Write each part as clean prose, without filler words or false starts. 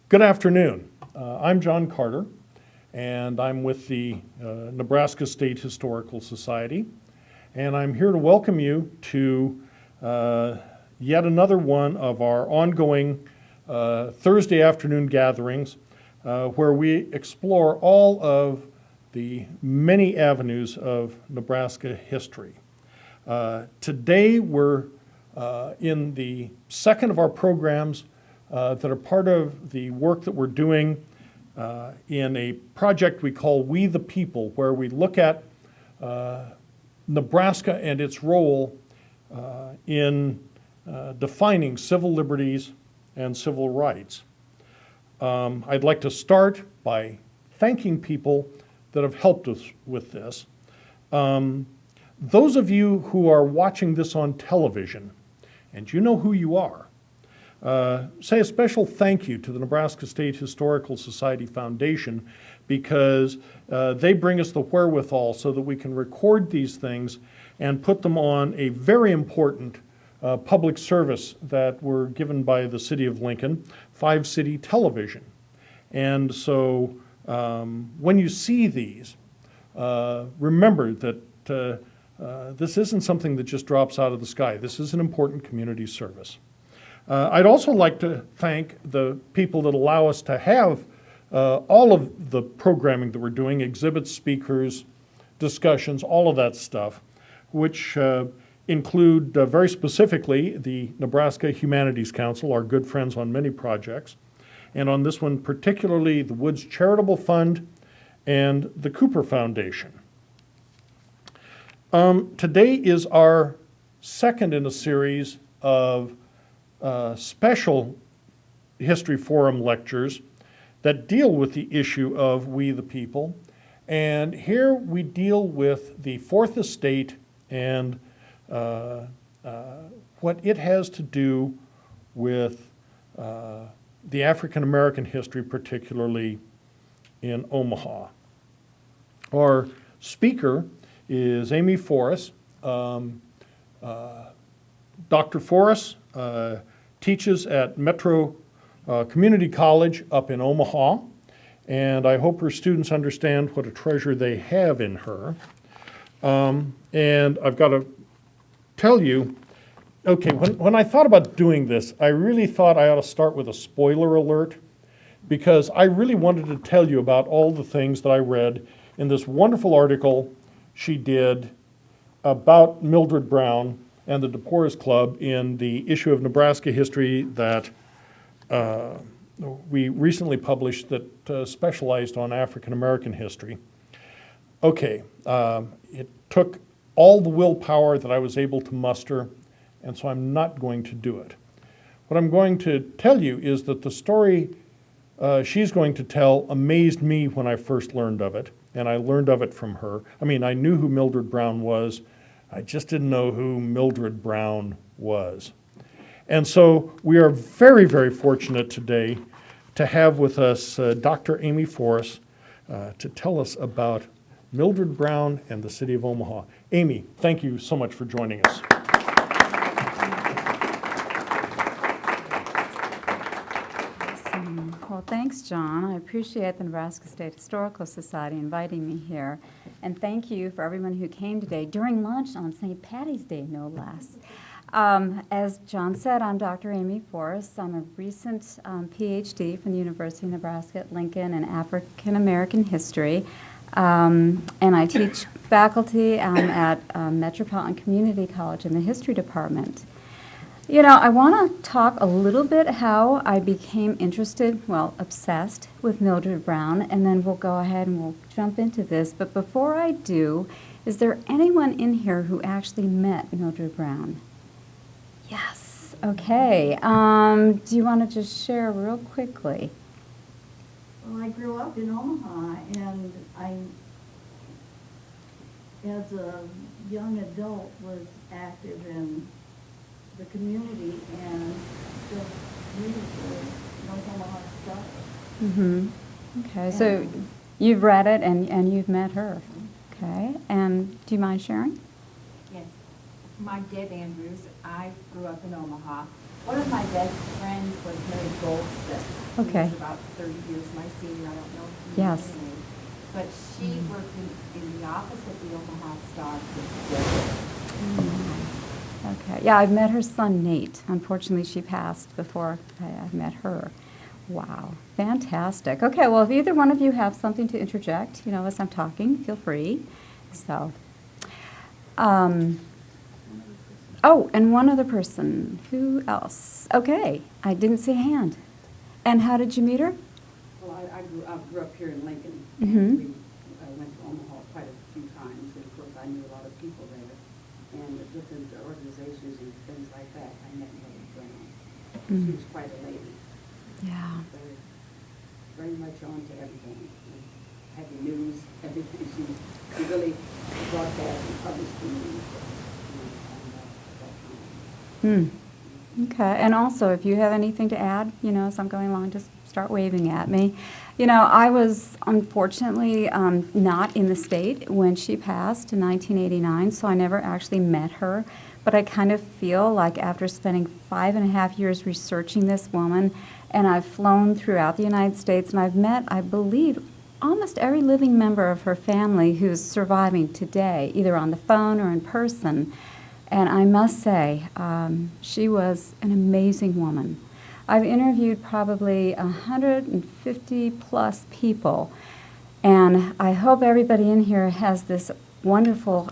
Good afternoon. I'm John Carter, and I'm with the Nebraska State Historical Society, and I'm here to welcome you to yet another one of our ongoing Thursday afternoon gatherings where we explore all of the many avenues of Nebraska history. Today we're in the second of our programs that are part of the work that we're doing in a project we call We the People, where we look at Nebraska and its role in defining civil liberties and civil rights. I'd like to start by thanking people that have helped us with this. Those of you who are watching this on television, and you know who you are, say a special thank you to the Nebraska State Historical Society Foundation, because they bring us the wherewithal so that we can record these things and put them on a very important public service that were given by the City of Lincoln, 5 City Television. And so when you see these, remember that this isn't something that just drops out of the sky. This is an important community service. I'd also like to thank the people that allow us to have all of the programming that we're doing, exhibits, speakers, discussions, all of that stuff, which include very specifically the Nebraska Humanities Council, our good friends on many projects, and on this one particularly the Woods Charitable Fund and the Cooper Foundation. Today is our second in a series of special History Forum lectures that deal with the issue of We the People. And here we deal with the Fourth Estate and what it has to do with the African American history, particularly in Omaha. Our speaker is Amy Forss. Dr. Forss teaches at Metro Community College up in Omaha, and I hope her students understand what a treasure they have in her. And I've got to tell you, okay, when I thought about doing this, I really thought I ought to start with a spoiler alert, because I really wanted to tell you about all the things that I read in this wonderful article she did about Mildred Brown and the Deporis Club in the issue of Nebraska History that we recently published that specialized on African American history. Okay, it took all the willpower that I was able to muster, and so I'm not going to do it. What I'm going to tell you is that the story she's going to tell amazed me when I first learned of it, and I learned of it from her. I mean, I knew who Mildred Brown was. I just didn't know who Mildred Brown was. And so we are very, very fortunate today to have with us Dr. Amy Forss to tell us about Mildred Brown and the city of Omaha. Amy, thank you so much for joining us. Well, thanks, John. I appreciate the Nebraska State Historical Society inviting me here. And thank you for everyone who came today during lunch on St. Patty's Day, no less. As John said, I'm Dr. Amy Forss. I'm a recent PhD from the University of Nebraska at Lincoln in African American history. And I teach faculty at Metropolitan Community College in the history department. You know, I want to talk a little bit how I became interested, well, obsessed with Mildred Brown, and then we'll go ahead and we'll jump into this. But before I do, is there anyone in here who actually met Mildred Brown? Yes. Okay. Do you want to just share real quickly? Well, I grew up in Omaha, and I, as a young adult, was active in the community and just really know Omaha stuff. Mm-hmm. Okay, so you've read it and you've met her. Okay, and do you mind sharing? Yes. My Deb Andrews. I grew up in Omaha. One of my best friends was Mary Goldsmith. Okay. She was about 30 years my senior, I don't know if you Yes. know her name. But she worked in the office at the Omaha Star. Okay. Yeah, I've met her son, Nate. Unfortunately, she passed before I met her. Wow. Fantastic. Okay, well, if either one of you have something to interject, as I'm talking, feel free. So, oh, and one other person. Who else? Okay, I didn't see a hand. And how did you meet her? Well, I grew up here in Lincoln, Mhm. and we went to Omaha quite a few times, and of course I knew a lot of people there, and the different organizations and things like that. I met Mildred Brown. She was quite a lady, Yeah. very, very much on to everything, and had the news, everything. She really broadcast and published the news at that time. Okay, and also, if you have anything to add, as I'm going along, just start waving at me. I was unfortunately not in the state when she passed in 1989, so I never actually met her. But I kind of feel like after spending 5.5 years researching this woman, and I've flown throughout the United States, and I've met, I believe, almost every living member of her family who's surviving today, either on the phone or in person. And I must say, she was an amazing woman. I've interviewed probably 150 plus people, and I hope everybody in here has this wonderful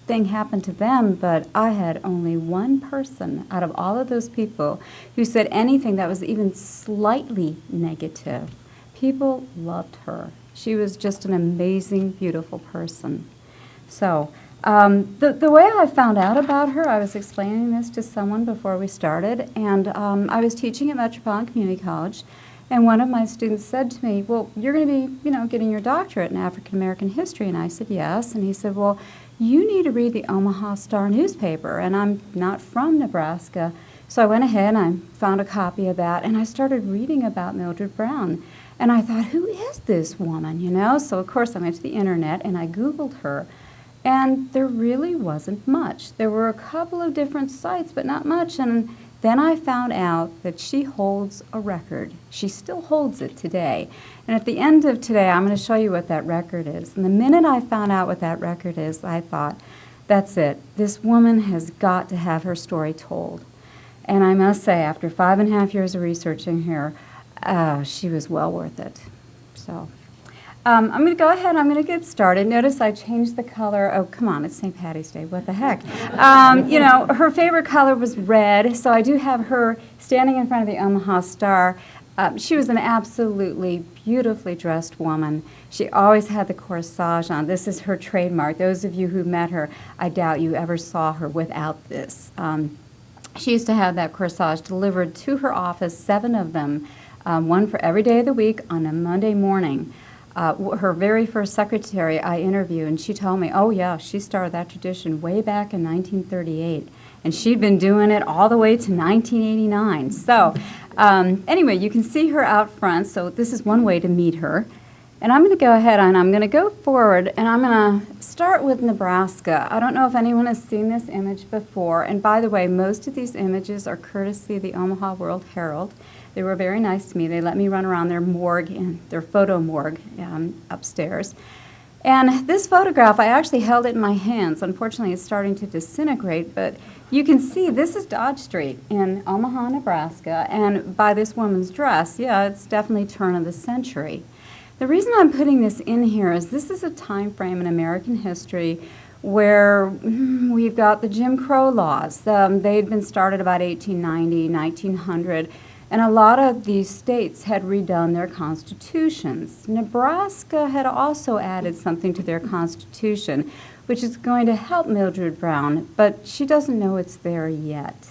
thing happen to them, but I had only one person out of all of those people who said anything that was even slightly negative. People loved her. She was just an amazing, beautiful person. So, the way I found out about her, I was explaining this to someone before we started, and I was teaching at Metropolitan Community College, and one of my students said to me, well, you're going to be, getting your doctorate in African American history, and I said, yes, and he said, well, you need to read the Omaha Star newspaper, and I'm not from Nebraska, so I went ahead and I found a copy of that, and I started reading about Mildred Brown, and I thought, who is this woman, So, of course, I went to the internet, and I Googled her. And there really wasn't much. There were a couple of different sites, but not much. And then I found out that she holds a record. She still holds it today. And at the end of today, I'm going to show you what that record is. And the minute I found out what that record is, I thought, that's it. This woman has got to have her story told. And I must say, after 5.5 years of researching her, she was well worth it. So. I'm going to go ahead, I'm going to get started. Notice I changed the color. Oh, come on, it's St. Patty's Day. What the heck? Her favorite color was red, so I do have her standing in front of the Omaha Star. She was an absolutely beautifully dressed woman. She always had the corsage on. This is her trademark. Those of you who met her, I doubt you ever saw her without this. She used to have that corsage delivered to her office, 7 of them, one for every day of the week on a Monday morning. Her very first secretary I interviewed, and she told me, oh yeah, she started that tradition way back in 1938, and she'd been doing it all the way to 1989. So anyway, you can see her out front, so this is one way to meet her. And I'm going to go ahead and I'm going to go forward, and I'm going to start with Nebraska. I don't know if anyone has seen this image before, and by the way, most of these images are courtesy of the Omaha World Herald. They were very nice to me. They let me run around their morgue, and their photo morgue upstairs. And this photograph, I actually held it in my hands. Unfortunately, it's starting to disintegrate, but you can see this is Dodge Street in Omaha, Nebraska, and by this woman's dress, yeah, it's definitely turn of the century. The reason I'm putting this in here is this is a time frame in American history where we've got the Jim Crow laws. They'd been started about 1890, 1900, and a lot of these states had redone their constitutions. Nebraska had also added something to their constitution, which is going to help Mildred Brown, but she doesn't know it's there yet.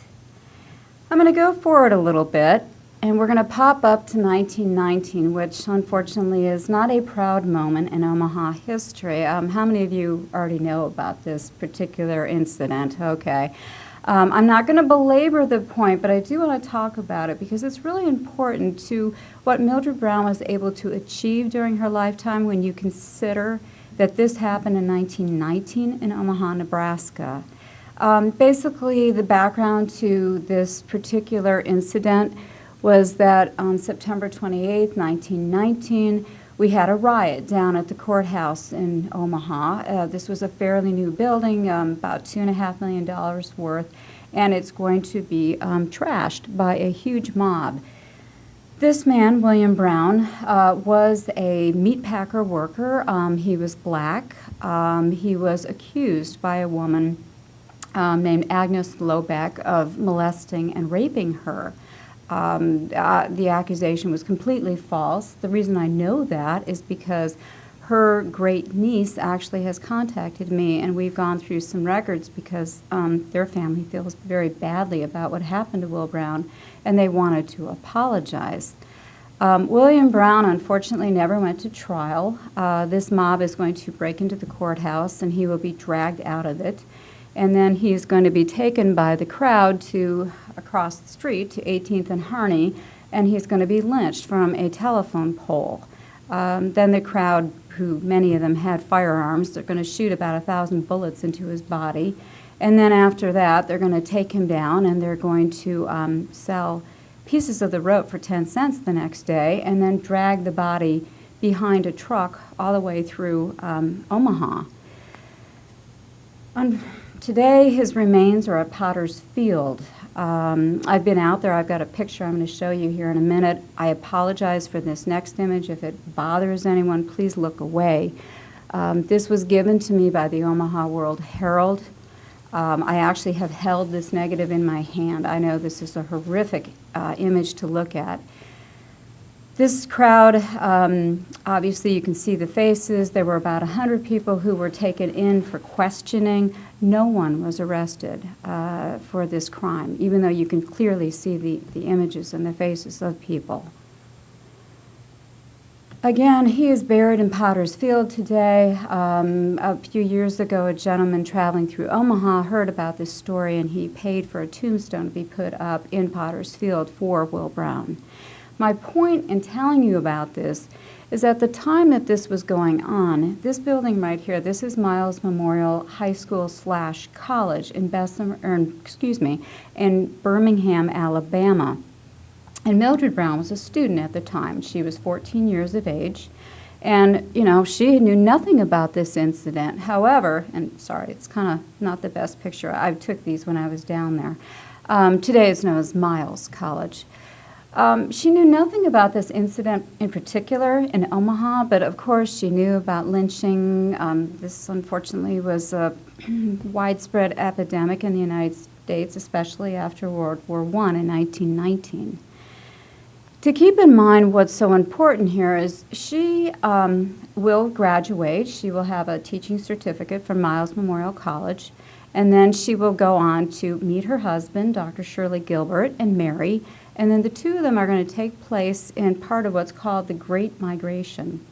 I'm going to go forward a little bit, and we're going to pop up to 1919, which unfortunately is not a proud moment in Omaha history. How many of you already know about this particular incident? Okay. I'm not going to belabor the point, but I do want to talk about it because it's really important to what Mildred Brown was able to achieve during her lifetime when you consider that this happened in 1919 in Omaha, Nebraska. Basically, the background to this particular incident was that on September 28, 1919, we had a riot down at the courthouse in Omaha. This was a fairly new building, about $2.5 million worth, and it's going to be trashed by a huge mob. This man, William Brown, was a meatpacker worker. He was black. He was accused by a woman named Agnes Lobeck of molesting and raping her. The accusation was completely false. The reason I know that is because her great niece actually has contacted me, and we've gone through some records because their family feels very badly about what happened to Will Brown, and they wanted to apologize. William Brown, unfortunately, never went to trial. This mob is going to break into the courthouse, and he will be dragged out of it. And then he is going to be taken by the crowd to across the street to 18th and Harney, and he's going to be lynched from a telephone pole. Then the crowd, who many of them had firearms, they're going to shoot about 1,000 bullets into his body. And then after that, they're going to take him down, and they're going to sell pieces of the rope for 10 cents the next day, and then drag the body behind a truck all the way through Omaha. Today, his remains are at Potter's Field. I've been out there. I've got a picture I'm going to show you here in a minute. I apologize for this next image. If it bothers anyone, please look away. This was given to me by the Omaha World Herald. I actually have held this negative in my hand. I know this is a horrific image to look at. This crowd, obviously you can see the faces. There were about 100 people who were taken in for questioning. No one was arrested for this crime, even though you can clearly see the images and the faces of people. Again, he is buried in Potter's Field today. A few years ago, a gentleman traveling through Omaha heard about this story, and he paid for a tombstone to be put up in Potter's Field for Will Brown. My point in telling you about this is at the time that this was going on, this building right here, this is Miles Memorial High School / College in in Birmingham, Alabama. And Mildred Brown was a student at the time. She was 14 years of age. And, you know, she knew nothing about this incident. However, and sorry, it's kind of not the best picture. I took these when I was down there. Today it's known as Miles College. She knew nothing about this incident in particular in Omaha, but of course she knew about lynching. This unfortunately was a widespread epidemic in the United States, especially after World War I in 1919. To keep in mind what's so important here is she will graduate. She will have a teaching certificate from Miles Memorial College, and then she will go on to meet her husband, Dr. Shirley Gilbert, and marry. And then the two of them are going to take place in part of what's called the Great Migration.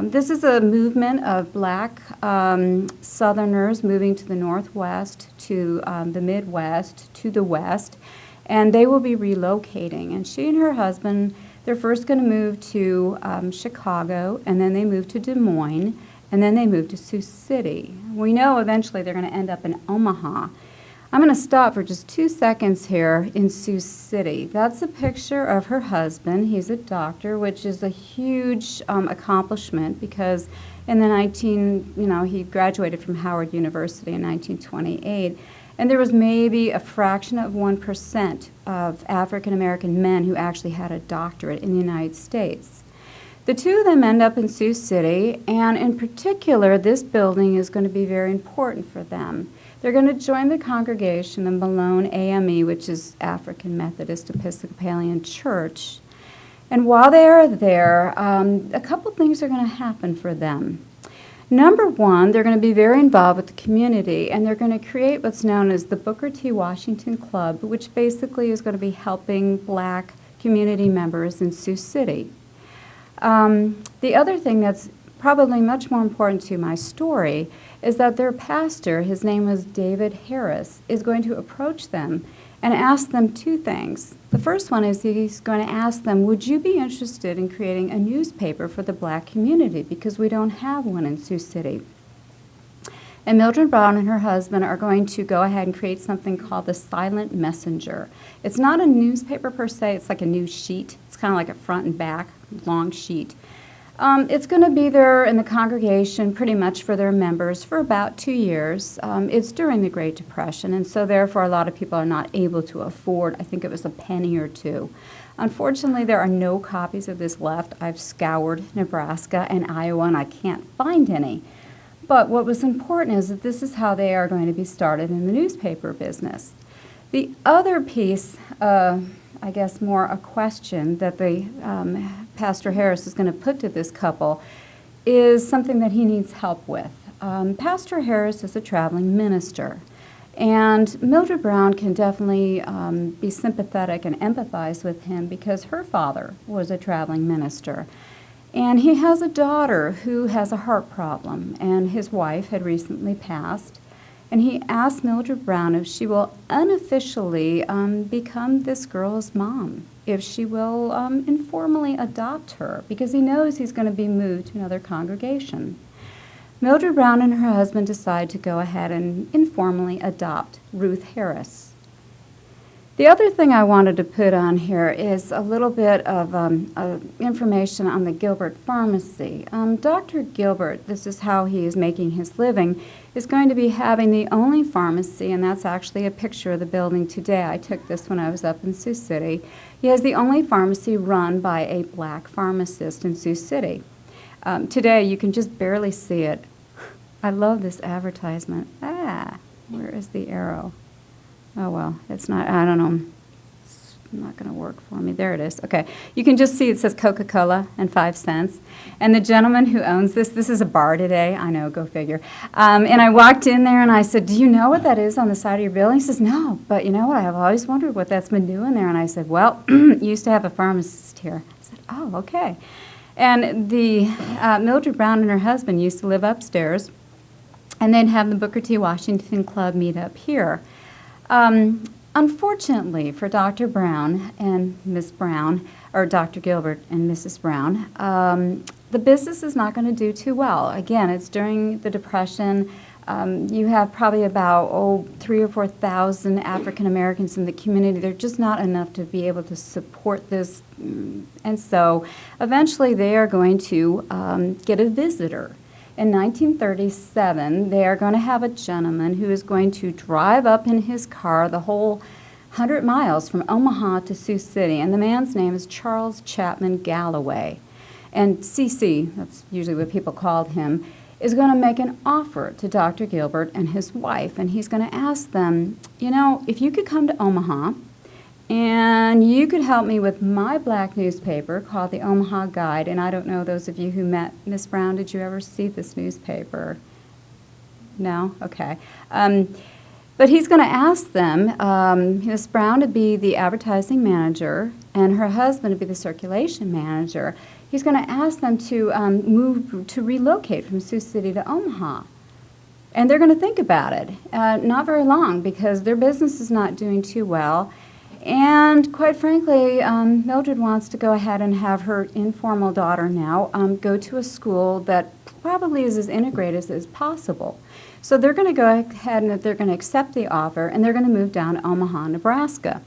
This is a movement of black Southerners moving to the Northwest, to the Midwest, to the West, and they will be relocating. And she and her husband, they're first going to move to Chicago, and then they move to Des Moines, and then they move to Sioux City. We know eventually they're going to end up in Omaha. I'm going to stop for just 2 seconds here in Sioux City. That's a picture of her husband. He's a doctor, which is a huge accomplishment because in the he graduated from Howard University in 1928, and there was maybe a fraction of 1% of African American men who actually had a doctorate in the United States. The two of them end up in Sioux City, and in particular, this building is going to be very important for them. They're going to join the congregation of Malone AME, which is African Methodist Episcopalian Church. And while they are there, a couple things are going to happen for them. Number one, they're going to be very involved with the community, and they're going to create what's known as the Booker T. Washington Club, which basically is going to be helping black community members in Sioux City. The other thing that's probably much more important to my story is that their pastor, his name was David Harris, is going to approach them and ask them two things. The first one is he's going to ask them, would you be interested in creating a newspaper for the black community, because we don't have one in Sioux City. And Mildred Brown and her husband are going to go ahead and create something called the Silent Messenger. It's not a newspaper per se, it's like a news sheet. It's kind of like a front and back, long sheet. It's going to be there in the congregation pretty much for their members for about 2 years. It's during the Great Depression, and so therefore a lot of people are not able to afford, I think it was a penny or two. Unfortunately, there are no copies of this left. I've scoured Nebraska and Iowa, and I can't find any. But what was important is that this is how they are going to be started in the newspaper business. The other piece, I guess more a question that the Pastor Harris is going to put to this couple is something that he needs help with. Pastor Harris is a traveling minister, and Mildred Brown can definitely be sympathetic and empathize with him because her father was a traveling minister. And he has a daughter who has a heart problem, and his wife had recently passed. And he asked Mildred Brown if she will unofficially become this girl's mom, if she will informally adopt her, because he knows he's going to be moved to another congregation. Mildred Brown and her husband decide to go ahead and informally adopt Ruth Harris. The other thing I wanted to put on here is a little bit of information on the Gilbert Pharmacy. Dr. Gilbert, this is how he is making his living, is going to be having the only pharmacy, and that's actually a picture of the building today. I took this when I was up in Sioux City. He has the only pharmacy run by a black pharmacist in Sioux City. Today, you can just barely see it. I love this advertisement. Where is the arrow? Oh, well, it's not, I don't know. It's not going to work for me. There it is. Okay. You can just see it says Coca-Cola and 5 cents. And the gentleman who owns this is a bar today. I know, go figure. And I walked in there and I said, do you know what that is on the side of your building? He says, no, but you know what? I've always wondered what that's been doing there. And I said, well, you used to have a pharmacist here. I said, oh, okay. And the Mildred Brown and her husband used to live upstairs, and they'd have the Booker T. Washington Club meet up here. Unfortunately for Dr. Brown and Miss Brown, or Dr. Gilbert and Mrs. Brown, the business is not going to do too well. Again, it's during the Depression. You have probably about 3,000 or 4,000 African Americans in the community. They're just not enough to be able to support this. And so eventually they are going to get a visitor. In 1937, they are going to have a gentleman who is going to drive up in his car the whole 100 miles from Omaha to Sioux City, and the man's name is Charles Chapman Galloway. And CC, that's usually what people called him, is going to make an offer to Dr. Gilbert and his wife, and he's going to ask them, you know, if you could come to Omaha, and you could help me with my black newspaper called the Omaha Guide. And I don't know, those of you who met Miss Brown, did you ever see this newspaper? No? Okay. But he's going to ask them, Miss Brown to be the advertising manager and her husband to be the circulation manager. He's going to ask them to relocate from Sioux City to Omaha. And they're going to think about it. Not very long, because their business is not doing too well. And quite frankly, Mildred wants to go ahead and have her informal daughter now go to a school that probably is as integrated as possible. So they're going to go ahead and they're going to accept the offer, and they're going to move down to Omaha, Nebraska.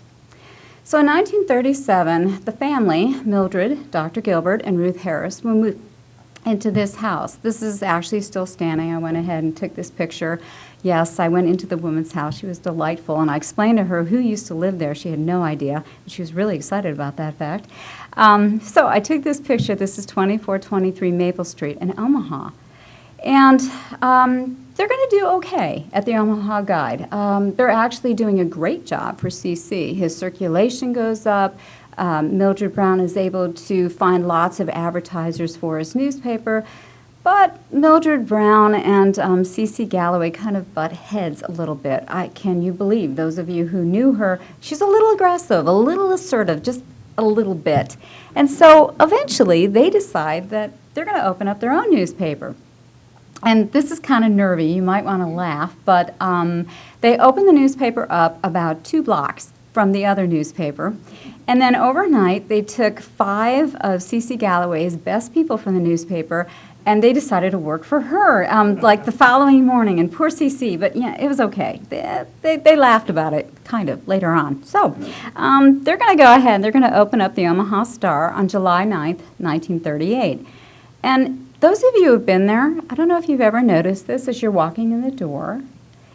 So in 1937, the family, Mildred, Dr. Gilbert, and Ruth Harris, will move into this house. This is actually still standing. I went ahead and took this picture. Yes, I went into the woman's house. She was delightful, and I explained to her who used to live there. She had no idea. She was really excited about that fact. So I took this picture. This is 2423 Maple Street in Omaha. And they're going to do okay at the Omaha Guide. They're actually doing a great job for CC. His circulation goes up. Mildred Brown is able to find lots of advertisers for his newspaper. But Mildred Brown and C.C. Galloway kind of butt heads a little bit. Can you believe, those of you who knew her, she's a little aggressive, a little assertive, just a little bit. And so eventually they decide that they're going to open up their own newspaper. And this is kind of nervy. You might want to laugh, but they opened the newspaper up about 2 blocks from the other newspaper. And then overnight, they took 5 of C.C. Galloway's best people from the newspaper And they decided to work for her, like the following morning, and poor CC, but yeah, it was okay. They laughed about it, kind of, later on. So they're going to go ahead and they're going to open up the Omaha Star on July 9th, 1938. And those of you who have been there, I don't know if you've ever noticed this as you're walking in the door.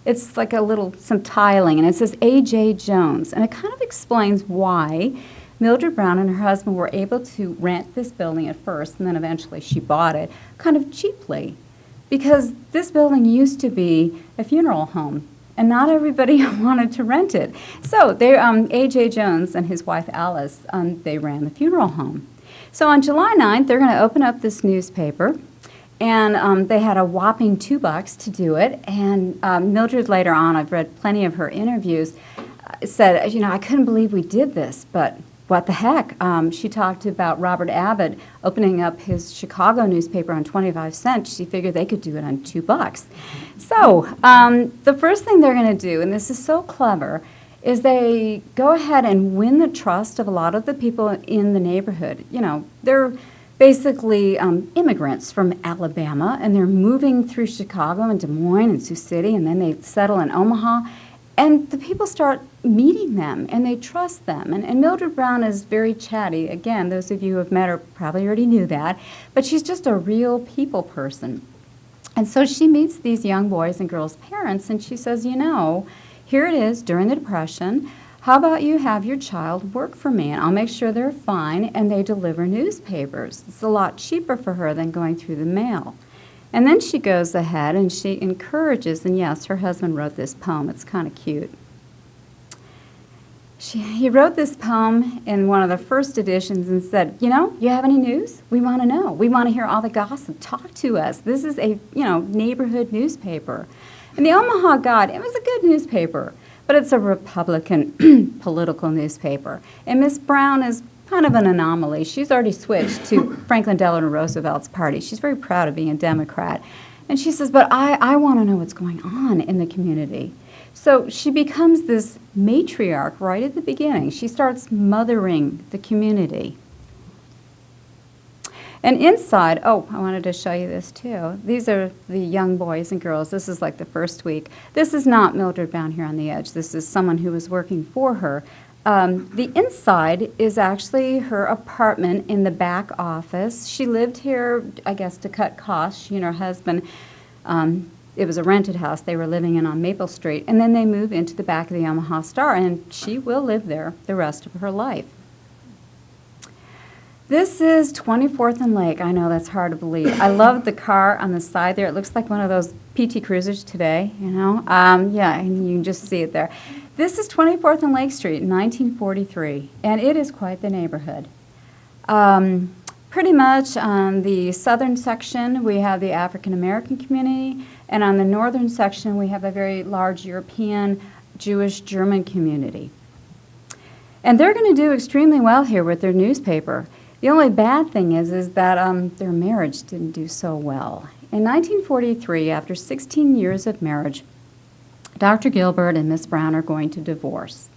It's like some tiling, and it says A.J. Jones, and it kind of explains why Mildred Brown and her husband were able to rent this building at first, and then eventually she bought it, kind of cheaply, because this building used to be a funeral home, and not everybody wanted to rent it. So A.J. Jones and his wife Alice, they ran the funeral home. So on July 9th, they're going to open up this newspaper, and they had a whopping $2 to do it, and Mildred later on, I've read plenty of her interviews, said, I couldn't believe we did this, but what the heck? She talked about Robert Abbott opening up his Chicago newspaper on 25 cents. She figured they could do it on $2. So the first thing they're going to do, and this is so clever, is they go ahead and win the trust of a lot of the people in the neighborhood. They're basically immigrants from Alabama, and they're moving through Chicago and Des Moines and Sioux City, and then they settle in Omaha. And the people start meeting them, and they trust them. And Mildred Brown is very chatty. Again, those of you who have met her probably already knew that. But she's just a real people person. And so she meets these young boys and girls' parents, and she says, here it is during the Depression. How about you have your child work for me, and I'll make sure they're fine, and they deliver newspapers. It's a lot cheaper for her than going through the mail. And then she goes ahead and she encourages, and yes, her husband wrote this poem. It's kind of cute. He wrote this poem in one of the first editions and said, you have any news? We want to know. We want to hear all the gossip. Talk to us. This is a, neighborhood newspaper. And the Omaha Guide, it was a good newspaper, but it's a Republican political newspaper. And Miss Brown is kind of an anomaly. She's already switched to Franklin Delano Roosevelt's party. She's very proud of being a Democrat. And she says, but I want to know what's going on in the community. So she becomes this matriarch right at the beginning. She starts mothering the community. And inside, I wanted to show you this too. These are the young boys and girls. This is like the first week. This is not Mildred Brown here on the edge. This is someone who was working for her. The inside is actually her apartment in the back office. She lived here, I guess, to cut costs. She and her husband, it was a rented house they were living in on Maple Street, and then they moved into the back of the Omaha Star, and she will live there the rest of her life. This is 24th and Lake. I know that's hard to believe. I love the car on the side there. It looks like one of those PT Cruisers today, yeah, and you can just see it there. This is 24th and Lake Street, 1943, and it is quite the neighborhood. Pretty much on the southern section, we have the African-American community, and on the northern section, we have a very large European, Jewish, German community. And they're going to do extremely well here with their newspaper. The only bad thing is that their marriage didn't do so well. In 1943, after 16 years of marriage, Dr. Gilbert and Miss Brown are going to divorce.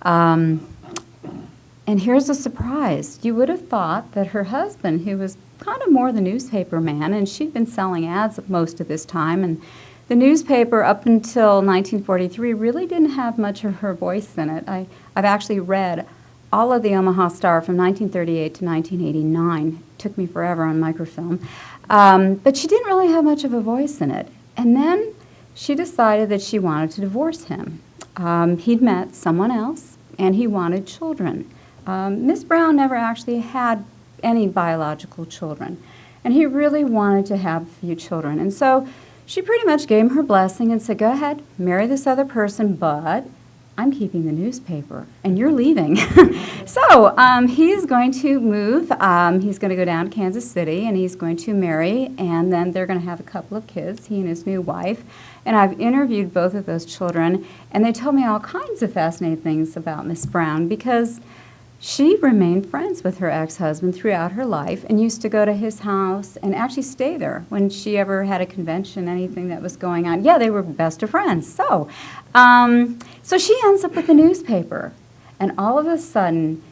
And here's a surprise. You would have thought that her husband, who was kind of more the newspaper man, and she'd been selling ads most of this time, and the newspaper up until 1943 really didn't have much of her voice in it. I've actually read all of the Omaha Star from 1938 to 1989. It took me forever on microfilm. But she didn't really have much of a voice in it. And then she decided that she wanted to divorce him. He'd met someone else, and he wanted children. Miss Brown never actually had any biological children, and he really wanted to have a few children. And so she pretty much gave him her blessing and said, go ahead, marry this other person, but I'm keeping the newspaper, and you're leaving. So he's going to move. He's going to go down to Kansas City, and he's going to marry, and then they're going to have a couple of kids, he and his new wife. And I've interviewed both of those children, and they told me all kinds of fascinating things about Miss Brown, because she remained friends with her ex-husband throughout her life and used to go to his house and actually stay there when she ever had a convention, anything that was going on. Yeah, they were best of friends. So she ends up with the newspaper, and all of a sudden,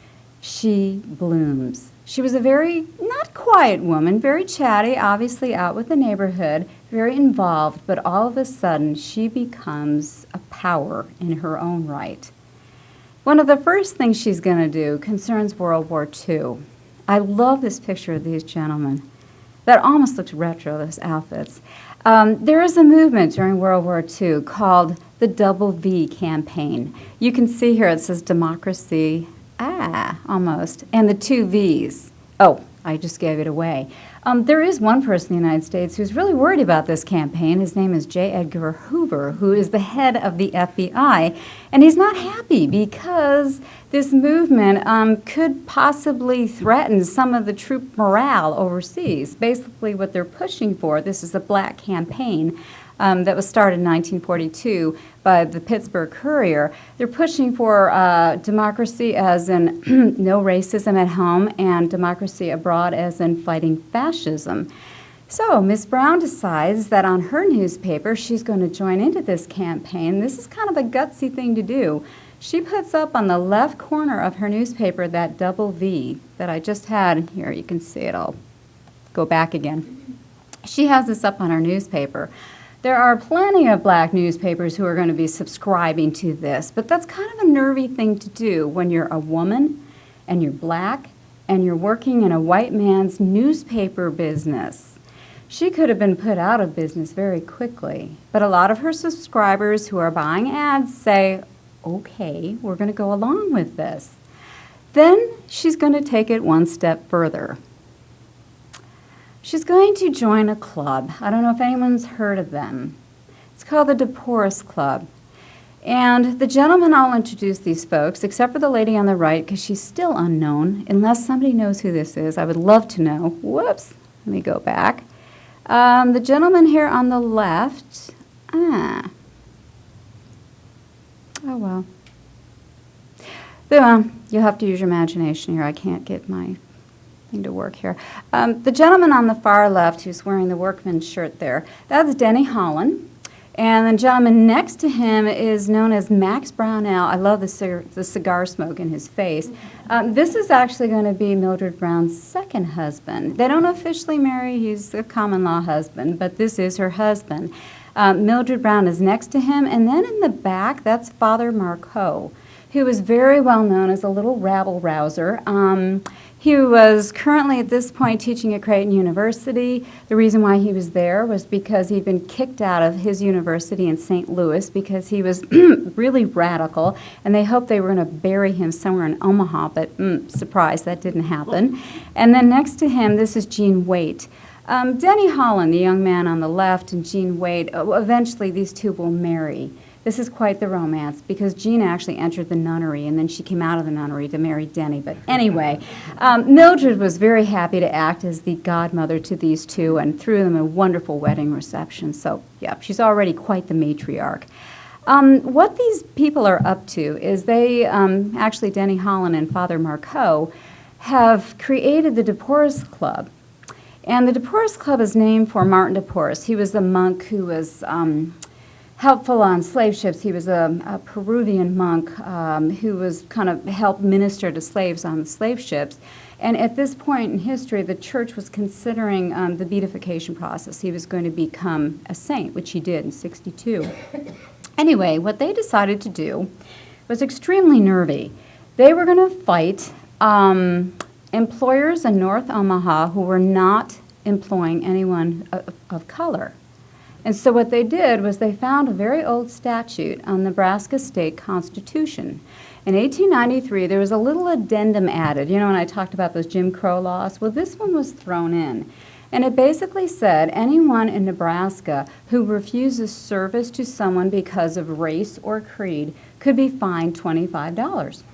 she blooms. She was a very, not not quiet woman, very chatty, obviously out with the neighborhood, very involved, but all of a sudden she becomes a power in her own right. One of the first things she's going to do concerns World War II. I love this picture of these gentlemen. That almost looks retro, those outfits. There is a movement during World War II called the Double V campaign. You can see here it says democracy, almost, and the two Vs. Oh, I just gave it away. There is one person in the United States who's really worried about this campaign. His name is J. Edgar Hoover, who is the head of the FBI, and he's not happy because this movement could possibly threaten some of the troop morale overseas. Basically what they're pushing for, this is a black campaign that was started in 1942 by the Pittsburgh Courier. They're pushing for democracy as in no racism at home and democracy abroad as in fighting fascism. So Ms. Brown decides that on her newspaper she's going to join into this campaign. This is kind of a gutsy thing to do. She puts up on the left corner of her newspaper that double V that I just had. Here, you can see it. I'll go back again. She has this up on her newspaper. There are plenty of black newspapers who are going to be subscribing to this, but that's kind of a nervy thing to do when you're a woman and you're black and you're working in a white man's newspaper business. She could have been put out of business very quickly, but a lot of her subscribers who are buying ads say, okay, we're going to go along with this. Then she's going to take it one step further. She's going to join a club. I don't know if anyone's heard of them. It's called the Deporis Club. And the gentleman, I'll introduce these folks, except for the lady on the right, because she's still unknown, unless somebody knows who this is. I would love to know. Whoops. Let me go back. The gentleman here on the left, oh well. You'll have to use your imagination here. I can't get my thing to work here. The gentleman on the far left who's wearing the workman's shirt there, that's Denny Holland. And the gentleman next to him is known as Max Brownell. I love the cigar smoke in his face. This is actually going to be Mildred Brown's second husband. They don't officially marry. He's a common law husband, but this is her husband. Mildred Brown is next to him. And then in the back, that's Father Marcoux, who is very well known as a little rabble-rouser. He was currently at this point teaching at Creighton University. The reason why he was there was because he'd been kicked out of his university in St. Louis because he was really radical, and they hoped they were going to bury him somewhere in Omaha, but surprise, that didn't happen. And then next to him, this is Gene Waite. Denny Holland, the young man on the left, and Gene Waite, eventually these two will marry. This is quite the romance because Jean actually entered the nunnery and then she came out of the nunnery to marry Denny. But anyway, Mildred was very happy to act as the godmother to these two and threw them a wonderful wedding reception. So, yeah, she's already quite the matriarch. What these people are up to is they, actually Denny Holland and Father Marcoux, have created the Deporis Club. And the Deporis Club is named for Martin Deporis. He was the monk who was helpful on slave ships. He was a Peruvian monk who was kind of helped minister to slaves on the slave ships. And at this point in history, the church was considering the beatification process. He was going to become a saint, which he did in 62. Anyway, what they decided to do was extremely nervy. They were going to fight employers in North Omaha who were not employing anyone of color. And so what they did was they found a very old statute on the Nebraska State Constitution. In 1893, there was a little addendum added. You know, when I talked about those Jim Crow laws? Well, this one was thrown in. And it basically said anyone in Nebraska who refuses service to someone because of race or creed could be fined $25.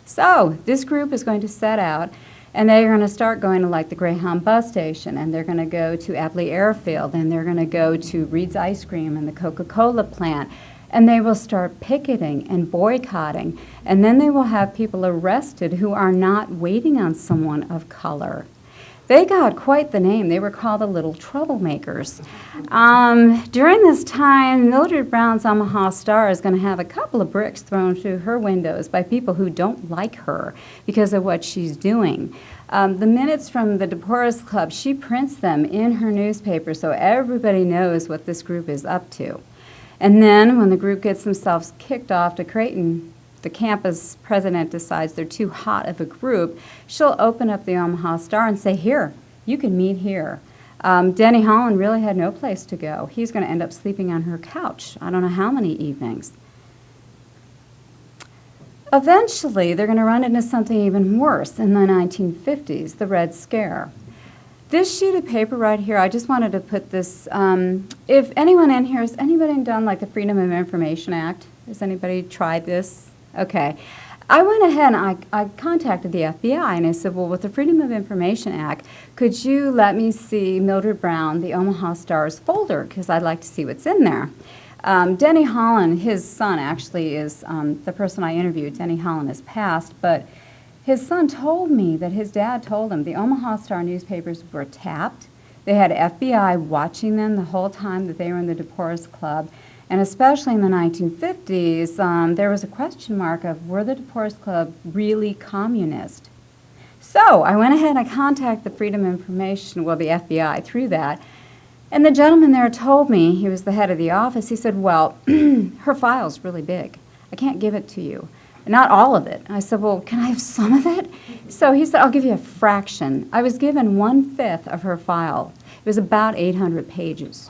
So this group is going to set out, and they're going to start going to like the Greyhound bus station, and they're going to go to Apley Airfield, and they're going to go to Reed's Ice Cream and the Coca-Cola plant, and they will start picketing and boycotting, and then they will have people arrested who are not waiting on someone of color. They got quite the name. They were called the Little Troublemakers. During this time, Mildred Brown's Omaha Star is going to have a couple of bricks thrown through her windows by people who don't like her because of what she's doing. The minutes from the Deporis Club, she prints them in her newspaper so everybody knows what this group is up to. And then when the group gets themselves kicked off to Creighton, the campus president decides they're too hot of a group, she'll open up the Omaha Star and say, here, you can meet here. Denny Holland really had no place to go. He's going to end up sleeping on her couch. I don't know how many evenings. Eventually, they're going to run into something even worse in the 1950s, the Red Scare. This sheet of paper right here, I just wanted to put this, if anyone in here, has anybody done like the Freedom of Information Act? Has anybody tried this? Okay. I went ahead and I contacted the FBI and I said, well, with the Freedom of Information Act, could you let me see Mildred Brown, the Omaha Star's folder, because I'd like to see what's in there. Denny Holland, his son actually is the person I interviewed. Denny Holland has passed, but his son told me that his dad told him the Omaha Star newspapers were tapped. They had FBI watching them the whole time that they were in the Deporis Club. And especially in the 1950s, there was a question mark of, were the Deporis Club really communist? So I went ahead and I contacted the Freedom of Information, well, the FBI, through that. And the gentleman there told me, he was the head of the office, he said, well, her file's really big. I can't give it to you. Not all of it. I said, well, can I have some of it? So he said, I'll give you a fraction. I was given 1/5 of her file. It was about 800 pages.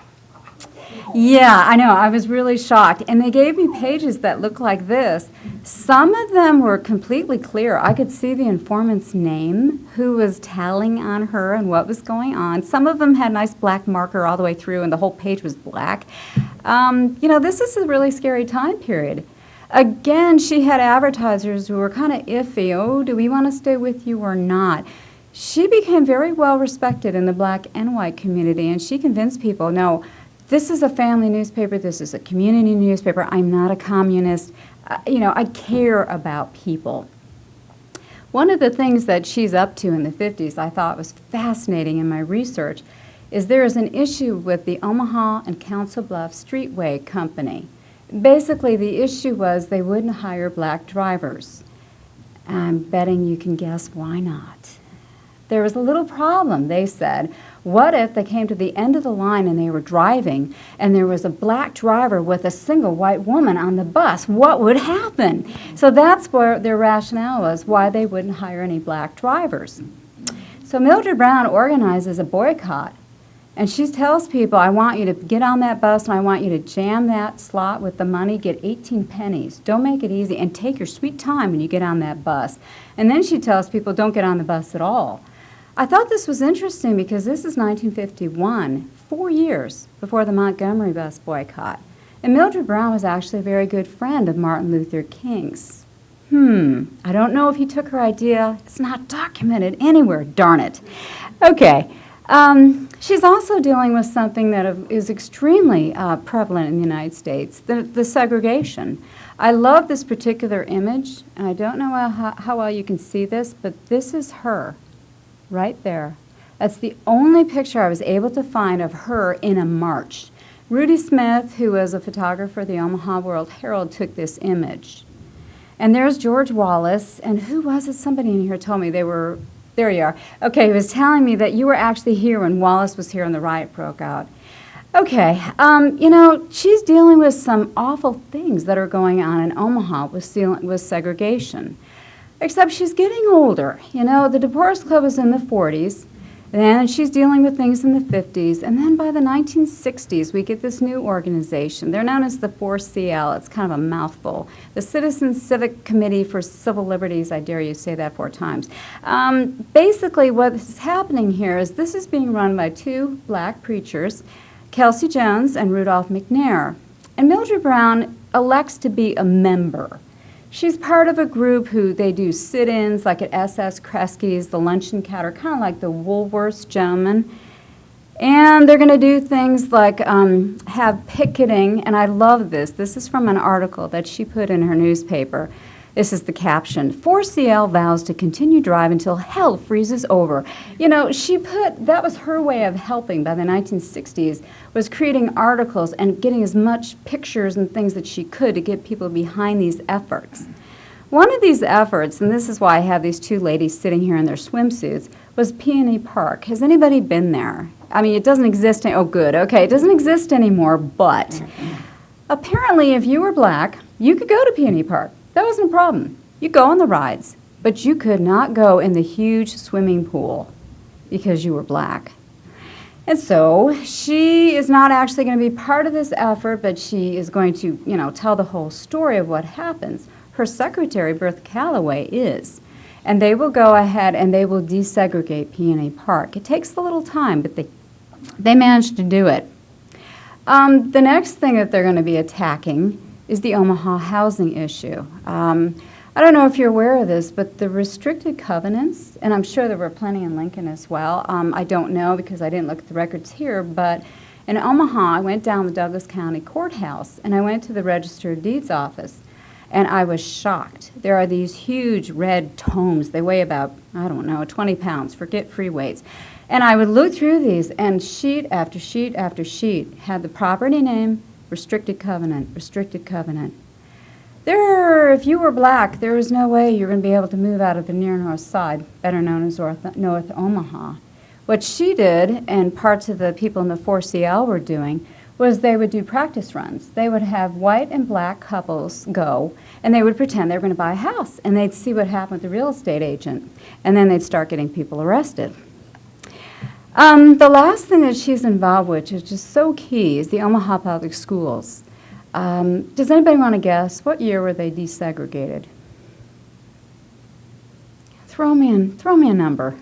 Yeah, I know. I was really shocked. And they gave me pages that looked like this. Some of them were completely clear. I could see the informant's name, who was telling on her and what was going on. Some of them had nice black marker all the way through, and the whole page was black. This is a really scary time period. Again, she had advertisers who were kind of iffy. Oh, do we want to stay with you or not? She became very well respected in the black and white community, and she convinced people, no, this is a family newspaper, this is a community newspaper, I'm not a communist, I care about people. One of the things that she's up to in the 50s I thought was fascinating in my research is there is an issue with the Omaha and Council Bluffs Streetway Company. Basically, the issue was they wouldn't hire black drivers. I'm betting you can guess why not. There was a little problem, they said. What if they came to the end of the line and they were driving and there was a black driver with a single white woman on the bus? What would happen? So that's where their rationale was, why they wouldn't hire any black drivers. So Mildred Brown organizes a boycott, and she tells people, I want you to get on that bus and I want you to jam that slot with the money, get 18 pennies. Don't make it easy, and take your sweet time when you get on that bus. And then she tells people, don't get on the bus at all. I thought this was interesting because this is 1951, 4 years before the Montgomery bus boycott. And Mildred Brown was actually a very good friend of Martin Luther King's. I don't know if he took her idea. It's not documented anywhere, darn it. Okay. She's also dealing with something that is extremely prevalent in the United States, the segregation. I love this particular image, and I don't know how well you can see this, but this is her. Right there. That's the only picture I was able to find of her in a march. Rudy Smith, who was a photographer of the Omaha World Herald, took this image. And there's George Wallace, and who was it? Somebody in here told me they were, there you are. Okay, he was telling me that you were actually here when Wallace was here and the riot broke out. Okay, she's dealing with some awful things that are going on in Omaha with segregation. Except she's getting older. The Deporis Club was in the 40s, and she's dealing with things in the 50s, and then by the 1960s, we get this new organization. They're known as the Forss. It's kind of a mouthful. The Citizen Civic Committee for Civil Liberties, I dare you say that 4 times. Basically, what's happening here is this is being run by 2 black preachers, Kelsey Jones and Rudolph McNair. And Mildred Brown elects to be a member. She's part of a group who they do sit-ins, like at S.S. Kresge's, the Luncheon Counter, kind of like the Woolworths gentlemen. And they're going to do things like have picketing, and I love this. This is from an article that she put in her newspaper. This is the caption. Forss CL vows to continue drive until hell freezes over. You know, that was her way of helping by the 1960s, was creating articles and getting as much pictures and things that she could to get people behind these efforts. One of these efforts, and this is why I have these two ladies sitting here in their swimsuits, was Peony Park. Has anybody been there? I mean, it doesn't exist, oh good, okay, it doesn't exist anymore, but apparently if you were black, you could go to Peony Park. That wasn't a problem. You go on the rides, but you could not go in the huge swimming pool because you were black. And so she is not actually going to be part of this effort, but she is going to, you know, tell the whole story of what happens. Her secretary, Bertha Calloway, is. And they will go ahead and they will desegregate Peony Park. It takes a little time, but they managed to do it. The next thing that they're going to be attacking is the Omaha housing issue. I don't know if you're aware of this, but the restricted covenants, and I'm sure there were plenty in Lincoln as well. I don't know because I didn't look at the records here, but in Omaha, I went down the Douglas County Courthouse, and I went to the Register of Deeds office, and I was shocked. There are these huge red tomes. They weigh about, I don't know, 20 pounds. Forget free weights. And I would look through these, and sheet after sheet after sheet had the property name, restricted covenant, restricted covenant. If you were black, there was no way you're going to be able to move out of the near north side, better known as North Omaha. What she did, and parts of the people in the Forss CL were doing, was they would do practice runs. They would have white and black couples go, and they would pretend they were going to buy a house, and they'd see what happened with the real estate agent, and then they'd start getting people arrested. The last thing that she's involved with, which is just so key, is the Omaha Public Schools. Does anybody want to guess? What year were they desegregated? Throw me a number.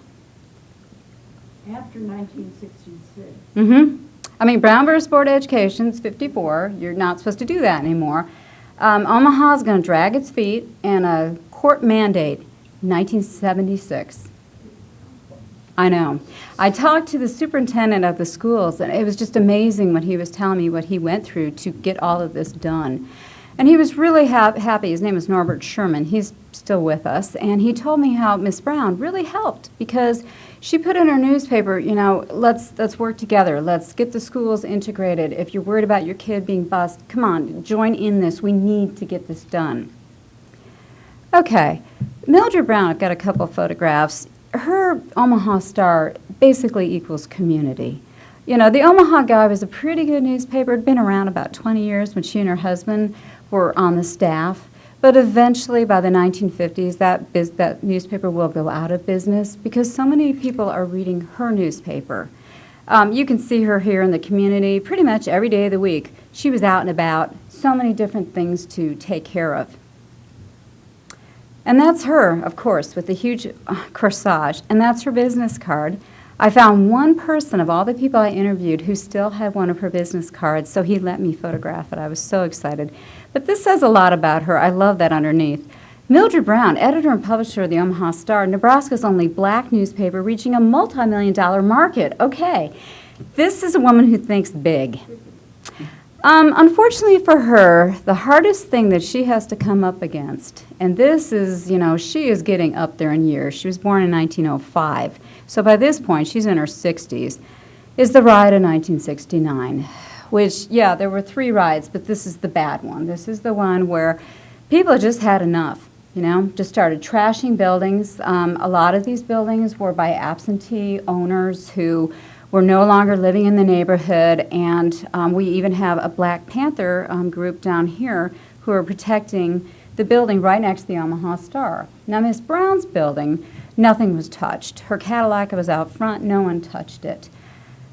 After 1966. Mm-hmm. I mean, Brown versus Board of Education is 54. You're not supposed to do that anymore. Omaha's going to drag its feet, and a court mandate, 1976. I know. I talked to the superintendent of the schools, and it was just amazing when he was telling me what he went through to get all of this done. And he was really happy. His name is Norbert Sherman. He's still with us. And he told me how Miss Brown really helped because she put in her newspaper, you know, let's work together. Let's get the schools integrated. If you're worried about your kid being bused, come on, join in this. We need to get this done. Okay. Mildred Brown, I've got a couple photographs. Her Omaha Star basically equals community. You know, the Omaha Guy was a pretty good newspaper. It had been around about 20 years when she and her husband were on the staff. But eventually, by the 1950s, that newspaper will go out of business because so many people are reading her newspaper. You can see her here in the community pretty much every day of the week. She was out and about, so many different things to take care of. And that's her, of course, with the huge corsage, and that's her business card. I found one person of all the people I interviewed who still had one of her business cards, so he let me photograph it. I was so excited. But this says a lot about her. I love that underneath. Mildred Brown, editor and publisher of the Omaha Star, Nebraska's only black newspaper reaching a multi-million-dollar market. Okay, this is a woman who thinks big. Unfortunately for her, the hardest thing that she has to come up against, and this is, you know, she is getting up there in years. She was born in 1905, so by this point she's in her 60s, is the riot of 1969, which, yeah, there were 3 riots, but this is the bad one. This is the one where people just had enough, you know, just started trashing buildings. A lot of these buildings were by absentee owners who were no longer living in the neighborhood, and we even have a Black Panther group down here who are protecting the building right next to the Omaha Star. Now, Miss Brown's building, nothing was touched. Her Cadillac was out front, no one touched it.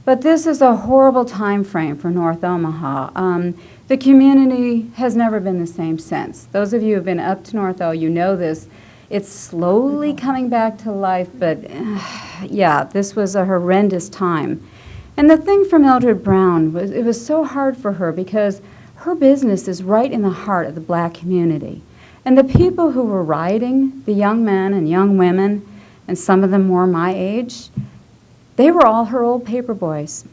But this is a horrible time frame for North Omaha. The community has never been the same since. Those of you who have been up to North O, you know this. It's slowly coming back to life, but yeah, this was a horrendous time. And the thing for Mildred Brown was it was so hard for her because her business is right in the heart of the black community. And the people who were rioting, the young men and young women, and some of them more my age, they were all her old paper boys,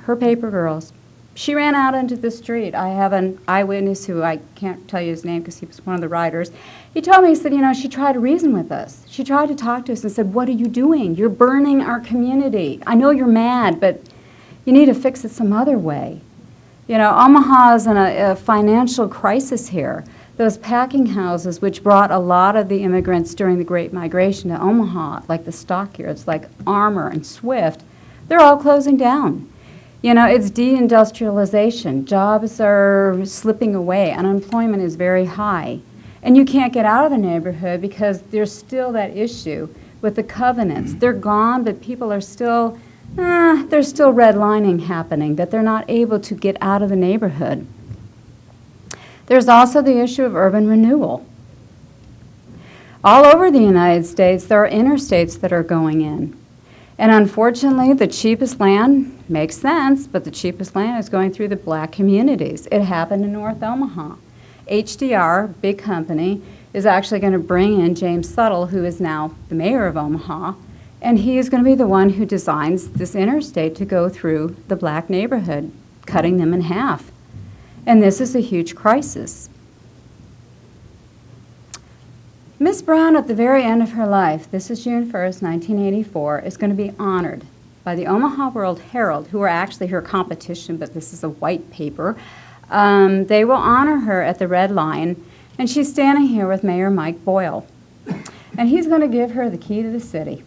her paper girls. She ran out into the street. I have an eyewitness who I can't tell you his name because he was one of the riders. He told me, he said, you know, she tried to reason with us. She tried to talk to us and said, what are you doing? You're burning our community. I know you're mad, but you need to fix it some other way. You know, Omaha is in a financial crisis here. Those packing houses, which brought a lot of the immigrants during the Great Migration to Omaha, like the stockyards, like Armour and Swift, they're all closing down. You know, it's deindustrialization. Jobs are slipping away. Unemployment is very high. And you can't get out of the neighborhood because there's still that issue with the covenants. They're gone, but people are still, there's still redlining happening, that they're not able to get out of the neighborhood. There's also the issue of urban renewal. All over the United States, there are interstates that are going in. And unfortunately, the cheapest land makes sense, but the cheapest land is going through the black communities. It happened in North Omaha. HDR, big company, is actually going to bring in James Suttle, who is now the mayor of Omaha, and he is going to be the one who designs this interstate to go through the black neighborhood, cutting them in half. And this is a huge crisis. Miss Brown, at the very end of her life, this is June 1st, 1984, is going to be honored by the Omaha World Herald, who are actually her competition, but this is a white paper. They will honor her at the Red Lion, and she's standing here with Mayor Mike Boyle. And he's going to give her the key to the city.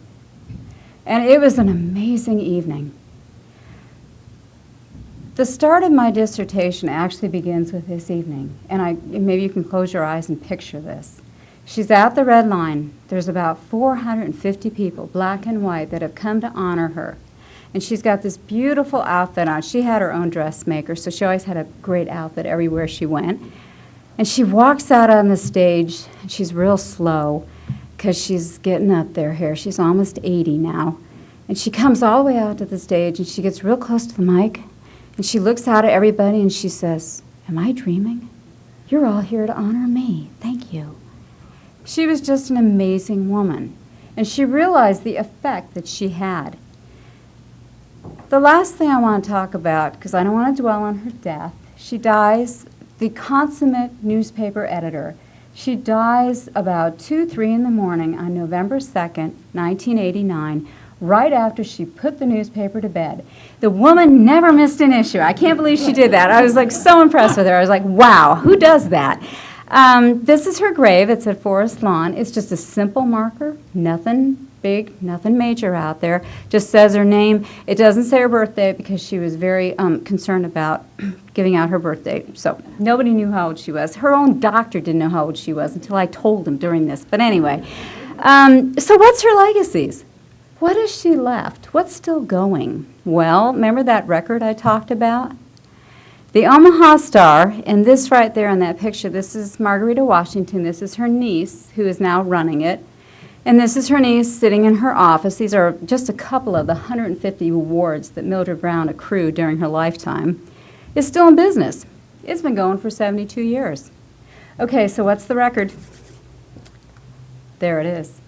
And it was an amazing evening. The start of my dissertation actually begins with this evening, and maybe you can close your eyes and picture this. She's at the Red Line. There's about 450 people, black and white, that have come to honor her. And she's got this beautiful outfit on. She had her own dressmaker, so she always had a great outfit everywhere she went. And she walks out on the stage, and she's real slow because she's getting up there here. She's almost 80 now. And she comes all the way out to the stage, and she gets real close to the mic, and she looks out at everybody, and she says, "Am I dreaming? You're all here to honor me. Thank you." She was just an amazing woman, and she realized the effect that she had. The last thing I want to talk about, because I don't want to dwell on her death, she dies, the consummate newspaper editor. She dies about 2, 3 in the morning on November 2nd, 1989, right after she put the newspaper to bed. The woman never missed an issue. I can't believe she did that. I was like so impressed with her. I was like, wow, who does that? This is her grave. It's at Forest Lawn. It's just a simple marker, nothing big, nothing major out there. Just says her name. It doesn't say her birthday because she was very concerned about giving out her birthday. So nobody knew how old she was. Her own doctor didn't know how old she was until I told him during this. But anyway, so what's her legacies? What has she left? What's still going? Well, remember that record I talked about? The Omaha Star, and this right there in that picture, this is Margarita Washington. This is her niece, who is now running it. And this is her niece sitting in her office. These are just a couple of the 150 awards that Mildred Brown accrued during her lifetime. It's still in business. It's been going for 72 years. Okay, so what's the record? There it is.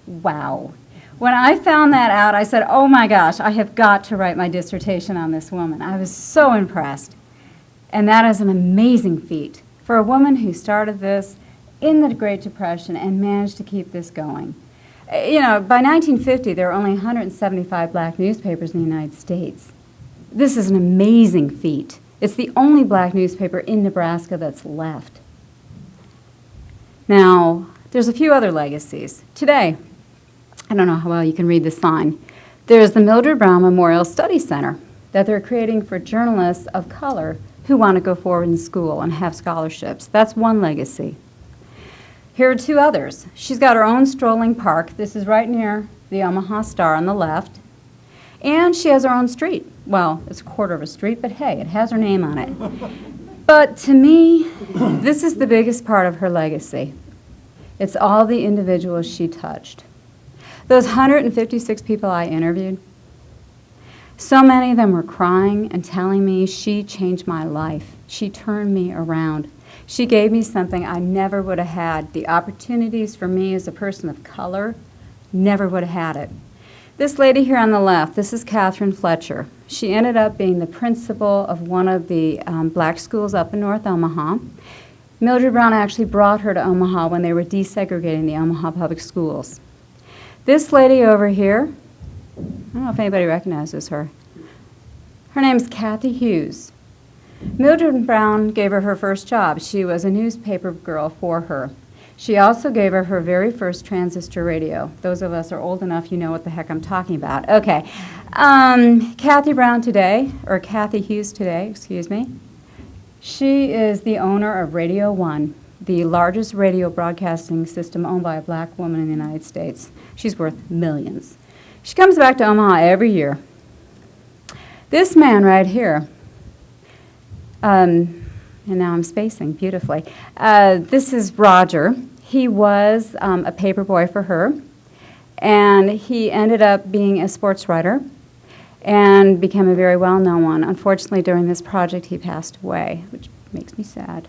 Wow. When I found that out, I said, oh my gosh, I have got to write my dissertation on this woman. I was so impressed. And that is an amazing feat for a woman who started this in the Great Depression and managed to keep this going. You know, by 1950, there were only 175 black newspapers in the United States. This is an amazing feat. It's the only black newspaper in Nebraska that's left. Now, there's a few other legacies. Today, I don't know how well you can read this sign. There's the Mildred Brown Memorial Study Center that they're creating for journalists of color who want to go forward in school and have scholarships. That's one legacy. Here are two others. She's got her own strolling park. This is right near the Omaha Star on the left. And she has her own street. Well, it's a quarter of a street, but hey, it has her name on it. But to me, this is the biggest part of her legacy. It's all the individuals she touched. Those 156 people I interviewed, so many of them were crying and telling me she changed my life. She turned me around. She gave me something I never would have had. The opportunities for me as a person of color, never would have had it. This lady here on the left, this is Catherine Fletcher. She ended up being the principal of one of the black schools up in North Omaha. Mildred Brown actually brought her to Omaha when they were desegregating the Omaha public schools. This lady over here, I don't know if anybody recognizes her. Her name's Kathy Hughes. Mildred Brown gave her her first job. She was a newspaper girl for her. She also gave her her very first transistor radio. Those of us are old enough, you know what the heck I'm talking about. Okay. Kathy Brown today, or Kathy Hughes today, excuse me, she is the owner of Radio One, the largest radio broadcasting system owned by a black woman in the United States. She's worth millions. She comes back to Omaha every year. This man right here, and now I'm spacing beautifully. This is Roger. He was a paper boy for her, and he ended up being a sports writer and became a very well-known one. Unfortunately, during this project, he passed away, which makes me sad.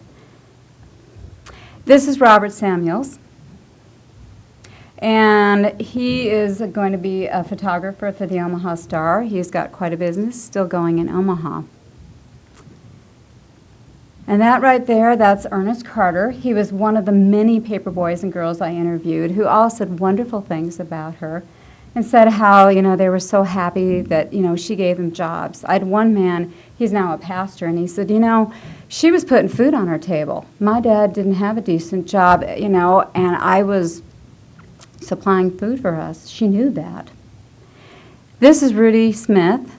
This is Robert Samuels, and he is going to be a photographer for the Omaha Star. He's got quite a business still going in Omaha. And that right there, that's Ernest Carter. He was one of the many paper boys and girls I interviewed who all said wonderful things about her and said how, you know, they were so happy that, you know, she gave them jobs. I had one man, he's now a pastor, and he said, you know, she was putting food on our table. My dad didn't have a decent job, you know, and I was supplying food for us. She knew that. This is Rudy Smith.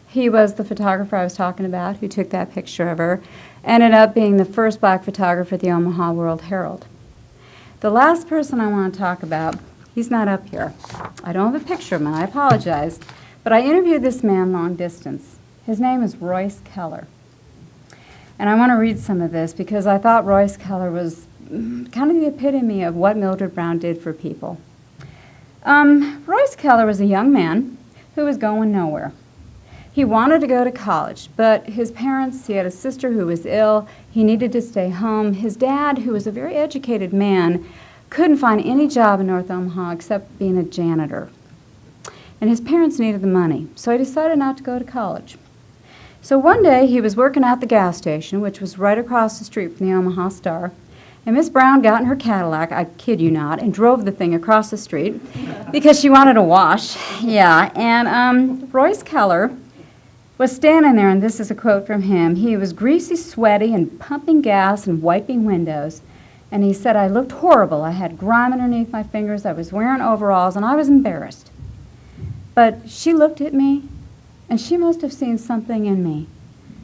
He was the photographer I was talking about who took that picture of her. Ended up being the first black photographer at the Omaha World Herald. The last person I want to talk about, he's not up here. I don't have a picture of him, I apologize. But I interviewed this man long distance. His name is Royce Keller. And I want to read some of this because I thought Royce Keller was kind of the epitome of what Mildred Brown did for people. Royce Keller was a young man who was going nowhere. He wanted to go to college, but his parents, he had a sister who was ill, he needed to stay home. His dad, who was a very educated man, couldn't find any job in North Omaha except being a janitor. And his parents needed the money, so he decided not to go to college. So one day he was working at the gas station, which was right across the street from the Omaha Star, and Miss Brown got in her Cadillac, I kid you not, and drove the thing across the street because she wanted a wash. Yeah, and Royce Keller was standing there, and this is a quote from him. He was greasy, sweaty, and pumping gas and wiping windows. And he said, I looked horrible. I had grime underneath my fingers. I was wearing overalls, and I was embarrassed. But she looked at me, and she must have seen something in me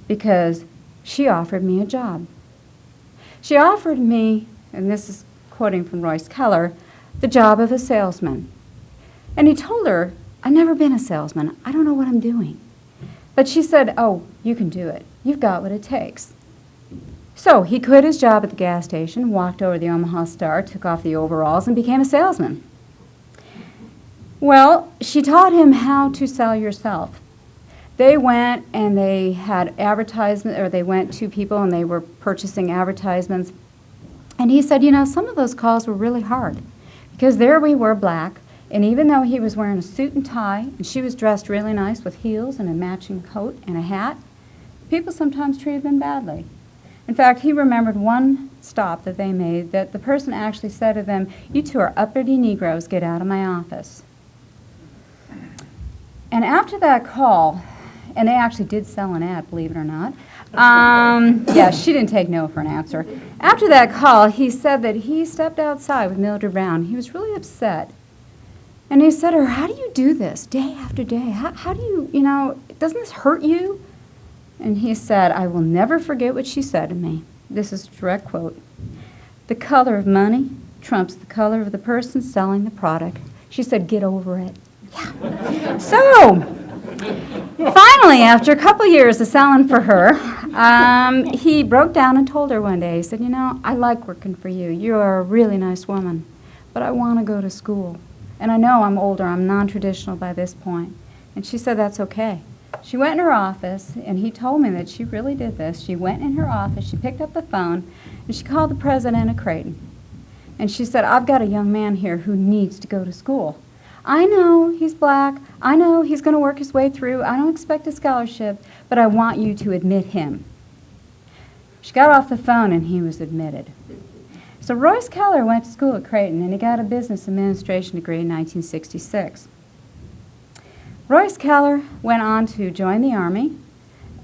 because she offered me a job. She offered me, and this is quoting from Royce Keller, the job of a salesman. And he told her, I've never been a salesman. I don't know what I'm doing. But she said, oh, you can do it. You've got what it takes. So he quit his job at the gas station, walked over to the Omaha Star, took off the overalls, and became a salesman. Well, she taught him how to sell yourself. They went and they had advertisements, or they went to people and they were purchasing advertisements. And he said, you know, some of those calls were really hard because there we were black. And even though he was wearing a suit and tie, and she was dressed really nice with heels and a matching coat and a hat, people sometimes treated them badly. In fact, he remembered one stop that they made that the person actually said to them, you two are uppity Negroes, get out of my office. And after that call, and they actually did sell an ad, believe it or not. Yeah, she didn't take no for an answer. After that call, he said that he stepped outside with Mildred Brown. He was really upset. And he said to her, how do you do this day after day? How do you, you know, doesn't this hurt you? And he said, I will never forget what she said to me. This is a direct quote. The color of money trumps the color of the person selling the product. She said, get over it. Yeah. So, finally, after a couple years of selling for her, he broke down and told her one day, he said, you know, I like working for you. You're a really nice woman, but I want to go to school. And I know I'm older, I'm non-traditional by this point. And she said, that's okay. She went in her office, and he told me that she really did this. She went in her office, she picked up the phone, and she called the president of Creighton. And she said, I've got a young man here who needs to go to school. I know he's black. I know he's going to work his way through. I don't expect a scholarship, but I want you to admit him. She got off the phone and he was admitted. So Royce Keller went to school at Creighton and he got a business administration degree in 1966. Royce Keller went on to join the Army,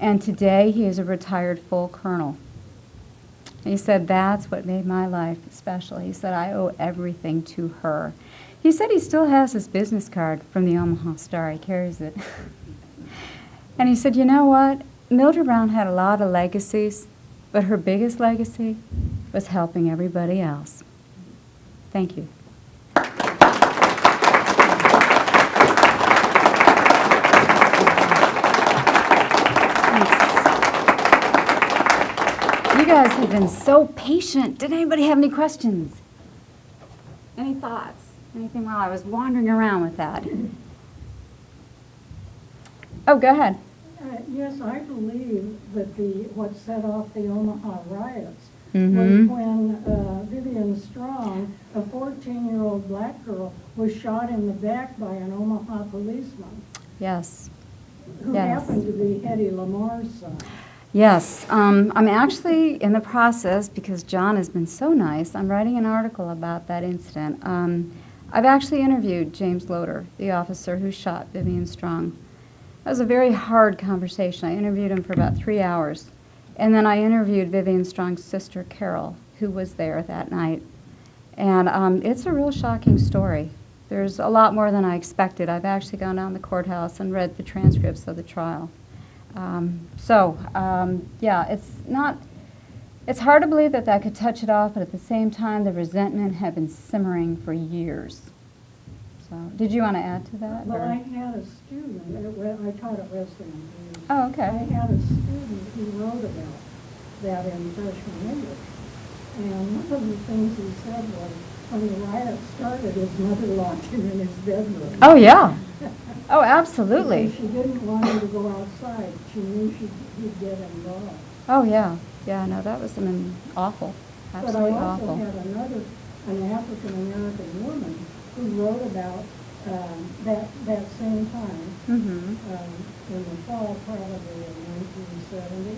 and today he is a retired full colonel. He said, that's what made my life special. He said, I owe everything to her. He said he still has his business card from the Omaha Star. He carries it. And he said, you know what? Mildred Brown had a lot of legacies, but her biggest legacy was helping everybody else. Thank you. You guys have been so patient. Did anybody have any questions? Any thoughts? Anything while I was wandering around with that? Oh, go ahead. Yes, I believe that what set off the Omaha riots Mm-hmm. was when Vivian Strong, a 14-year-old black girl, was shot in the back by an Omaha policeman Yes. who Yes. happened to be Hetty Lamar's son. Yes, I'm actually in the process, because John has been so nice, I'm writing an article about that incident. I've actually interviewed James Loader, the officer who shot Vivian Strong. That was a very hard conversation. I interviewed him for about 3 hours. And then I interviewed Vivian Strong's sister, Carol, who was there that night. And it's a real shocking story. There's a lot more than I expected. I've actually gone down to the courthouse and read the transcripts of the trial. Yeah, it's hard to believe that could touch it off, but at the same time, the resentment had been simmering for years. So, did you want to add to that? Well, or? I had a student, I taught at Western. Oh, okay. I had a student who wrote about that in freshman English. And one of the things he said was, when the riot started, his mother locked him in his bedroom. Oh, yeah. Oh, absolutely. Because she didn't want him to go outside. She knew he'd get involved. Oh, yeah. Yeah, no, that was awful. Absolutely but I also awful. had an African-American woman who wrote about that same time, Mm-hmm. in the fall probably of 1970,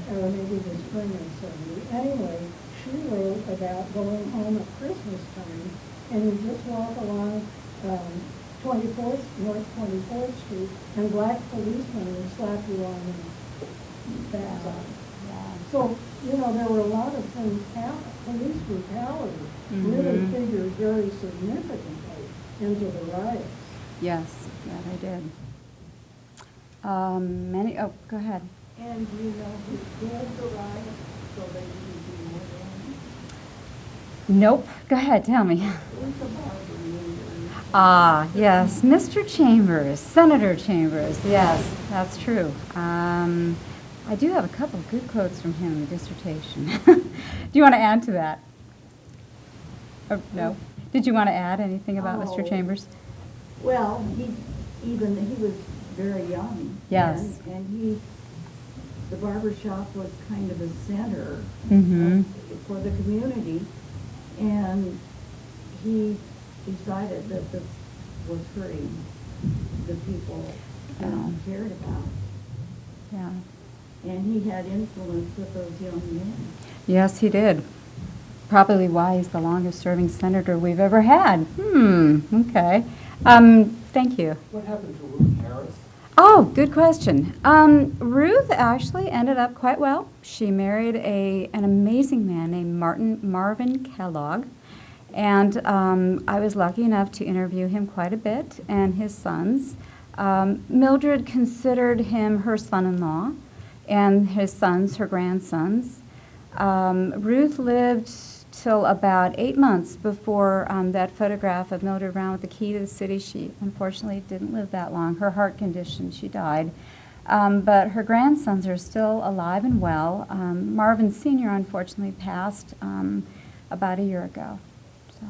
or maybe the spring of 70. Anyway, she wrote about going home at Christmas time, and you just walk along 24th, North 24th Street, and black policemen would slap you on the backside. So, there were a lot of things happen. Police brutality really figured very significantly into the riots. Yes, yeah, they did. Go ahead. And do you know who did the riots so they didn't do more damage? Nope. Go ahead, tell me. It was the barber union. Ah, yes, Mr. Chambers, Senator Chambers. Yes, that's true. I do have a couple of good quotes from him in the dissertation. Do you want to add to that? Or, no? Did you want to add anything about Mr. Chambers? Well, he was very young. Yes. And the barber shop was kind of a center Mm-hmm. for the community. And he decided that this was hurting the people he cared about. Yeah. And he had influence with those young men. Yes, he did. Probably why he's the longest serving senator we've ever had. Okay. Thank you. What happened to Ruth Harris? Oh, good question. Ruth actually ended up quite well. She married an amazing man named Marvin Kellogg. And I was lucky enough to interview him quite a bit, and his sons. Mildred considered him her son-in-law, and his sons, her grandsons. Ruth lived till about 8 months before that photograph of Mildred Brown with the key to the city. She unfortunately didn't live that long. Her heart condition, she died. But her grandsons are still alive and well. Marvin Sr. unfortunately passed about a year ago. So.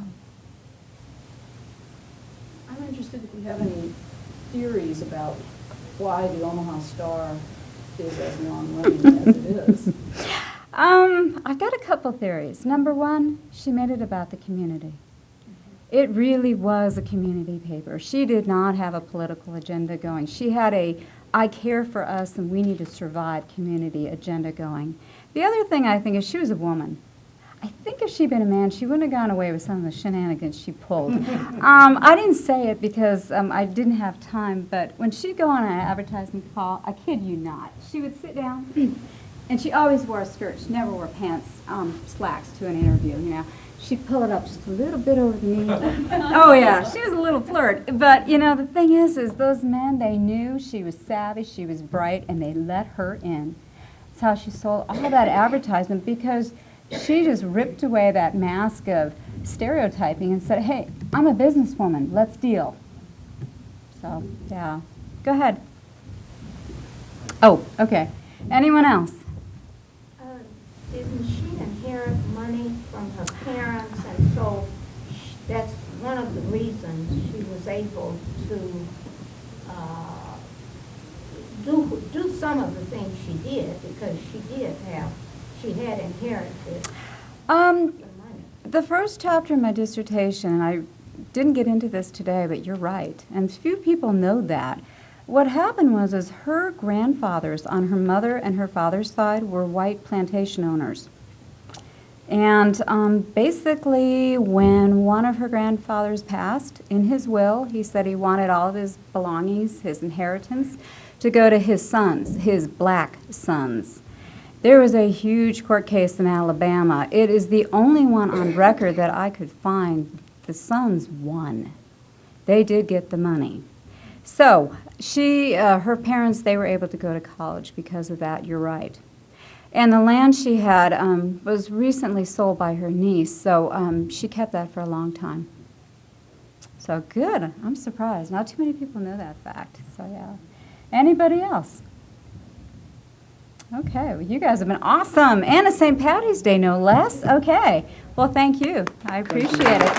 I'm interested if you have any theories about why the Omaha Star is as long-running as it is. I've got a couple theories. Number one, she made it about the community. It really was a community paper. She did not have a political agenda going. She had a I care for us and we need to survive community agenda going. The other thing I think is she was a woman. I think if she'd been a man, she wouldn't have gone away with some of the shenanigans she pulled. I didn't say it because I didn't have time, but when she'd go on an advertising call, I kid you not, she would sit down, and she always wore a skirt. She never wore pants, slacks to an interview, you know. She'd pull it up just a little bit over the knee. Oh, yeah, she was a little flirt. But, you know, the thing is those men, they knew she was savvy, she was bright, and they let her in. That's how she sold all that advertisement, because she just ripped away that mask of stereotyping and said, hey, I'm a businesswoman, let's deal. So, yeah. Go ahead. Oh, okay. Anyone else? Didn't she inherit money from her parents, and so that's one of the reasons she was able to do some of the things she did, because she had inherited the money. The first chapter of my dissertation, and I didn't get into this today, but you're right, and few people know that. What happened was her grandfathers on her mother and her father's side were white plantation owners. And basically, when one of her grandfathers passed, in his will, he said he wanted all of his belongings, his inheritance, to go to his sons, his black sons. There was a huge court case in Alabama. It is the only one on record that I could find. The sons won. They did get the money. So her parents, they were able to go to college because of that, you're right. And the land she had was recently sold by her niece, so she kept that for a long time. So good, I'm surprised. Not too many people know that fact, so yeah. Anybody else? Okay, well, you guys have been awesome. And it's St. Patty's Day, no less. Okay, well, thank you. I appreciate it.